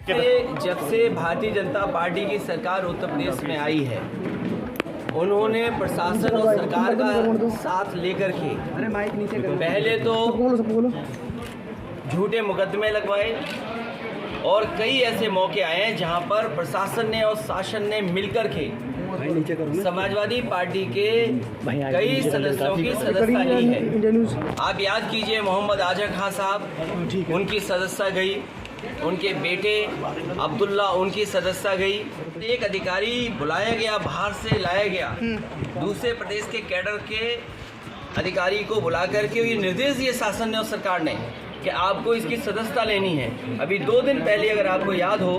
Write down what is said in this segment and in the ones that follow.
जब से भारतीय जनता पार्टी की सरकार उत्तर प्रदेश में आई है, उन्होंने प्रशासन और सरकार का साथ लेकर के पहले तो झूठे मुकदमे लगवाए और कई ऐसे मौके आए हैं जहां पर प्रशासन ने और शासन ने मिलकर के समाजवादी पार्टी के कई सदस्यों की सदस्यता ली है। आप याद कीजिए, मोहम्मद आजम खान साहब, उनकी सदस्यता गई, उनके बेटे अब्दुल्ला, उनकी सदस्यता गई। एक अधिकारी बुलाया गया, बाहर से लाया गया, दूसरे प्रदेश के कैडर के अधिकारी को बुला करके ये निर्देश दिए शासन ने और सरकार ने कि आपको इसकी सदस्यता लेनी है। अभी 2 दिन पहले अगर आपको याद हो,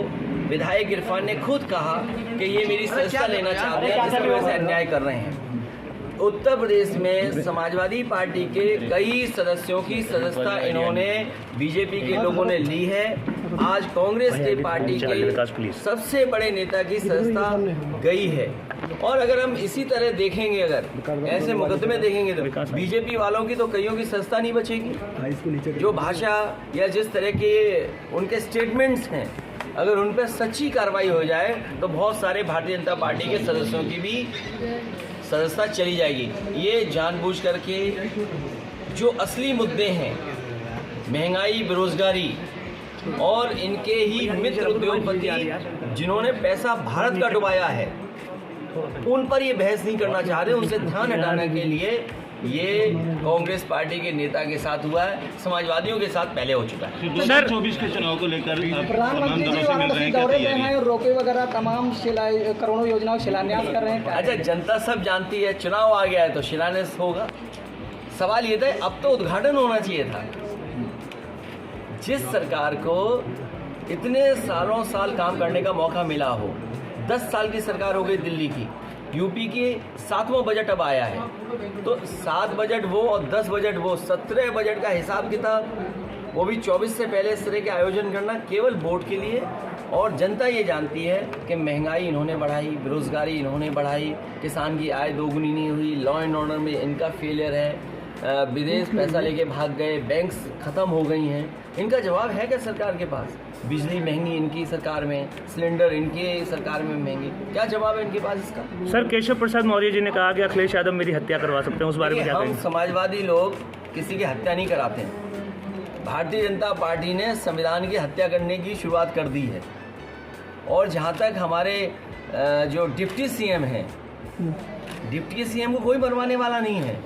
विधायक इरफान ने खुद कहा कि ये मेरी सदस्यता लेना चाहते हैं, जिसकी वजह से अन्याय कर रहे हैं। उत्तर प्रदेश में समाजवादी पार्टी के कई सदस्यों की सदस्यता इन्होंने बीजेपी के लोगों ने ली है। आज कांग्रेस के पार्टी के सबसे बड़े नेता की सदस्यता गई है। और अगर हम इसी तरह देखेंगे, अगर ऐसे मुकदमे देखेंगे तो बीजेपी वालों की तो कईयों की सदस्यता नहीं बचेगी। जो भाषा या जिस तरह के उनके स्टेटमेंट्स हैं, अगर उन पर सच्ची कार्रवाई हो जाए तो बहुत सारे भारतीय जनता पार्टी के सदस्यों की भी सदस्यता चली जाएगी। ये जानबूझ करके जो असली मुद्दे हैं, महंगाई, बेरोजगारी और इनके ही मित्र उद्योगपति जिन्होंने पैसा भारत का डुबाया है, उन पर ये बहस नहीं करना चाह रहे। उनसे ध्यान हटाने के लिए ये कांग्रेस पार्टी के नेता के साथ हुआ है, समाजवादियों के साथ पहले हो चुका है। 2024 के चुनाव को लेकर प्रधानमंत्री जी वाराणसी दौरे पे हैं और रोके वगैरह तमाम करोड़ों योजनाओं का शिलान्यास कर रहे हैं। अच्छा, जनता सब जानती है, चुनाव आ गया है तो शिलान्यास होगा। सवाल ये था, अब तो उद्घाटन होना चाहिए था। जिस सरकार को इतने साल काम करने का मौका मिला हो, 10 साल की सरकार हो गई दिल्ली की, यूपी की 7वां बजट अब आया है, तो 7 बजट वो और 10 बजट वो, 17 बजट का हिसाब किताब, वो भी 24 से पहले इस तरह के आयोजन करना केवल वोट के लिए। और जनता ये जानती है कि महंगाई इन्होंने बढ़ाई, बेरोजगारी इन्होंने बढ़ाई, किसान की आय दोगुनी नहीं हुई, लॉ एंड ऑर्डर में इनका फेलियर है, विदेश पैसा लेके भाग गए, बैंक्स ख़त्म हो गई हैं। इनका जवाब है क्या सरकार के पास? बिजली महंगी इनकी सरकार में, सिलेंडर इनकी सरकार में महंगी, क्या जवाब है इनके पास इसका? सर, केशव प्रसाद मौर्य जी ने कहा कि अखिलेश यादव मेरी हत्या करवा सकते हैं, उस बारे में क्या कहेंगे? हम समाजवादी लोग किसी की हत्या नहीं कराते हैं। भारतीय जनता पार्टी ने संविधान की हत्या करने की शुरुआत कर दी है। और जहाँ तक हमारे जो डिप्टी सीएम हैं, डिप्टी सीएम को कोई मरवाने वाला नहीं है।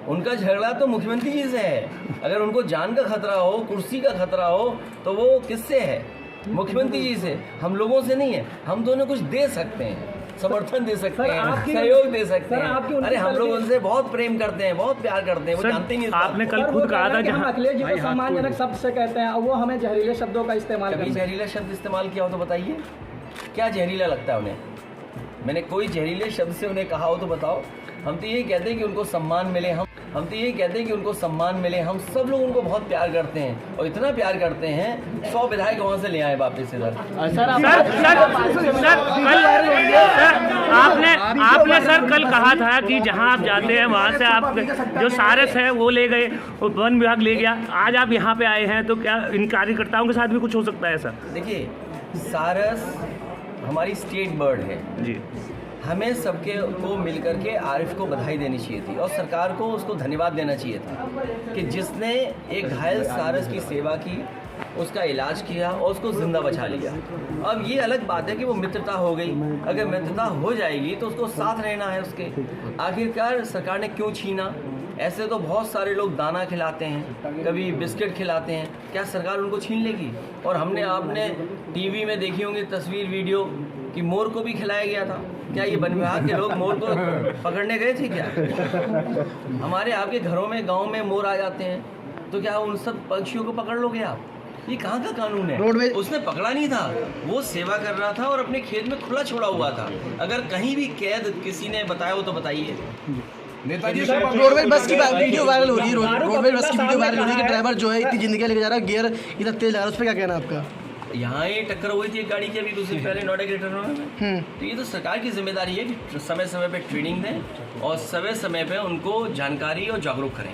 उनका झगड़ा तो मुख्यमंत्री जी से है। अगर उनको जान का खतरा हो, कुर्सी का खतरा हो, तो वो किससे है? मुख्यमंत्री जी से, हम लोगों से नहीं है। हम दोनों कुछ दे सकते हैं, समर्थन दे सकते हैं, सहयोग दे सकते हैं। अरे हम लोग उनसे बहुत प्रेम करते हैं, बहुत प्यार करते हैं, वो जानते नहीं। आपने कल खुद कहा था कि हम अखिलेश जी को सम्मानजनक शब्द से कहते हैं, वो हमें जहरीले शब्दों का इस्तेमाल करते हैं। कभी जहरीला शब्द इस्तेमाल किया हो तो बताइए, क्या जहरीला लगता है उन्हें? मैंने कोई जहरीले शब्द से उन्हें कहा हो तो बताओ। हम तो यही कहते हैं कि उनको सम्मान मिले। हम तो यही कहते हैं कि उनको सम्मान मिले। हम सब लोग उनको बहुत प्यार करते हैं और इतना प्यार करते हैं, 100 विधायक वहाँ से ले आए वापस इधर। आपने सर कल कहा था कि जहाँ आप जाते हैं वहाँ से आप जो सारस है वो ले गए, वन विभाग ले गया। आज आप यहाँ पे आए हैं तो क्या इन कार्यकर्ताओं के साथ भी कुछ हो सकता है सर? देखिए, सारस हमारी स्टेट बर्ड है जी। हमें सबके को मिलकर के आरिफ को बधाई देनी चाहिए थी और सरकार को उसको धन्यवाद देना चाहिए था कि जिसने एक घायल सारस की सेवा की, उसका इलाज किया और उसको जिंदा बचा लिया। अब ये अलग बात है कि वो मित्रता हो गई। अगर मित्रता हो जाएगी तो उसको साथ रहना है उसके। आखिरकार सरकार ने क्यों छीना? ऐसे तो बहुत सारे लोग दाना खिलाते हैं, कभी बिस्किट खिलाते हैं, क्या सरकार उनको छीन लेगी? और आपने टीवी में देखी होंगी तस्वीर, वीडियो कि मोर को भी खिलाया गया था। क्या ये वन विभाग के लोग मोर को पकड़ने गए थे क्या? हमारे आपके घरों में, गांव में मोर आ जाते हैं, तो क्या उन सब पक्षियों को पकड़ लोगे आप? ये कहाँ का कानून है? उसने पकड़ा नहीं था, वो सेवा कर रहा था और अपने खेत में खुला छोड़ा हुआ था। अगर कहीं भी कैद किसी ने बताया हो तो बताइए। नेताजी, रोडवेज बस की वीडियो वायरल हो रही है, रोडवेज बस की वीडियो वायरल हो रही है कि ड्राइवर जो है इतनी जिंदगी लेके जा रहा है, गियर इतना तेज लगा रहा है, उस पर क्या कहना है आपका? यहाँ ही टक्कर हुई थी एक गाड़ी की अभी कुछ दिन पहले नोएडा के टर्नों में। तो ये तो सरकार की जिम्मेदारी है कि समय समय पे ट्रेनिंग दें और समय समय पे उनको जानकारी और जागरूक करें।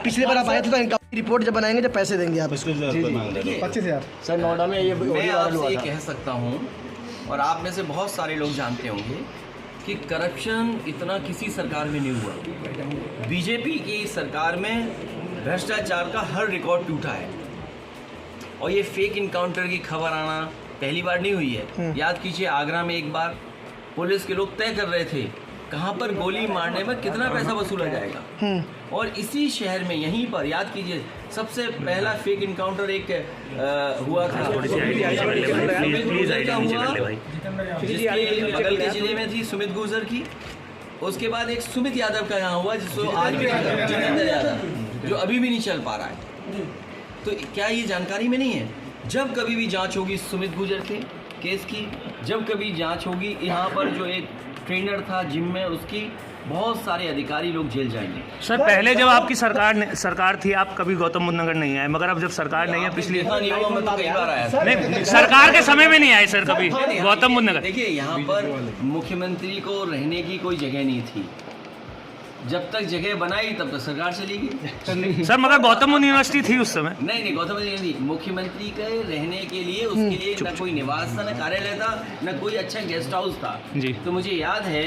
पिछले बार आप आए थे तो इनका रिपोर्ट जब बनाएंगे जब पैसे देंगे आप। 25,000 सर नोएडा में ये मैं आपसे ये कह सकता हूँ, और आप में से बहुत सारे लोग जानते होंगे कि करप्शन इतना किसी सरकार में नहीं हुआ। बीजेपी की सरकार में भ्रष्टाचार का हर रिकॉर्ड टूटा है, और ये फेक इनकाउंटर की खबर आना पहली बार नहीं हुई है। याद कीजिए, आगरा में एक बार पुलिस के लोग तय कर रहे थे कहाँ पर गोली मारने में कितना पैसा वसूला जाएगा, और इसी शहर में यहीं पर याद कीजिए सबसे पहला फेक इनकाउंटर एक हुआ था, जिसके बगल के जिले में थी सुमित गुर्जर की। उसके बाद एक सुमित यादव का यहाँ हुआ, जिसको आज भी जितेंद्र यादव, जो अभी भी नहीं चल पा रहा है। तो क्या ये जानकारी में नहीं है? जब कभी भी जांच होगी सुमित गुर्जर के केस की, जब कभी जांच होगी यहाँ पर जो एक ट्रेनर था जिम में, उसकी बहुत सारे अधिकारी लोग जेल जाएंगे। सर पहले जब आपकी सरकार थी, आप कभी गौतम बुद्ध नगर नहीं आए, मगर अब जब सरकार नहीं है, पिछली देखा नहीं होगा, मैं तो कई बार आया था। नहीं, सरकार के समय में नहीं आए सर कभी गौतम बुद्ध नगर। देखिए, यहाँ पर मुख्यमंत्री को रहने की कोई जगह नहीं थी। जब तक जगह बनाई तब तक सरकार चली गई। सर मगर गौतम बुद्ध यूनिवर्सिटी थी उस समय। नहीं, गौतम बुद्ध नहीं, मुख्यमंत्री के रहने के लिए उसके लिए न कोई निवास था, न कार्यालय था, न कोई अच्छा गेस्ट हाउस था जी। तो मुझे याद है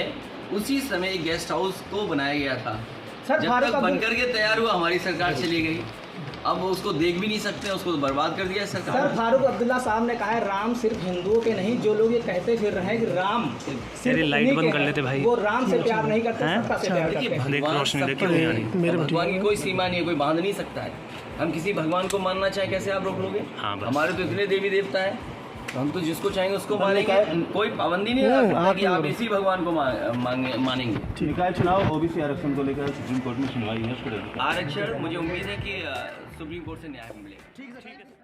उसी समय एक गेस्ट हाउस को बनाया गया था। सर, जब तक बनकर के तैयार हुआ हमारी सरकार चली गई। अब उसको देख भी नहीं सकते, उसको तो बर्बाद कर दिया सरकार। सर फारूक अब्दुल्ला साहब ने कहा है राम सिर्फ हिंदुओं के नहीं, जो लोग ये कहते फिर रहे हैं कि राम सिर्फ लाइट उन्हीं बंद के कर हैं, लेते भाई। वो राम से प्यार नहीं करते, हैं? सत्ता से प्यार करते हैं। देख रोशनी देखिए नहीं आ रही। भगवान की कोई सीमा नहीं है, कोई बांध नहीं सकता है। हम किसी भगवान को मानना चाहे कैसे आप रोक लोगे? हाँ, बस। हमारे तो इतने देवी देवता है, तो हम तो जिसको चाहेंगे उसको मानेंगे। कोई पाबंदी नहीं रखता कि आप इसी भगवान को मानेंगे। निकाय चुनाव ओबीसी आरक्षण को लेकर सुप्रीम कोर्ट में सुनवाई है। आरक्षण मुझे उम्मीद है कि सुप्रीम कोर्ट से न्याय मिलेगा।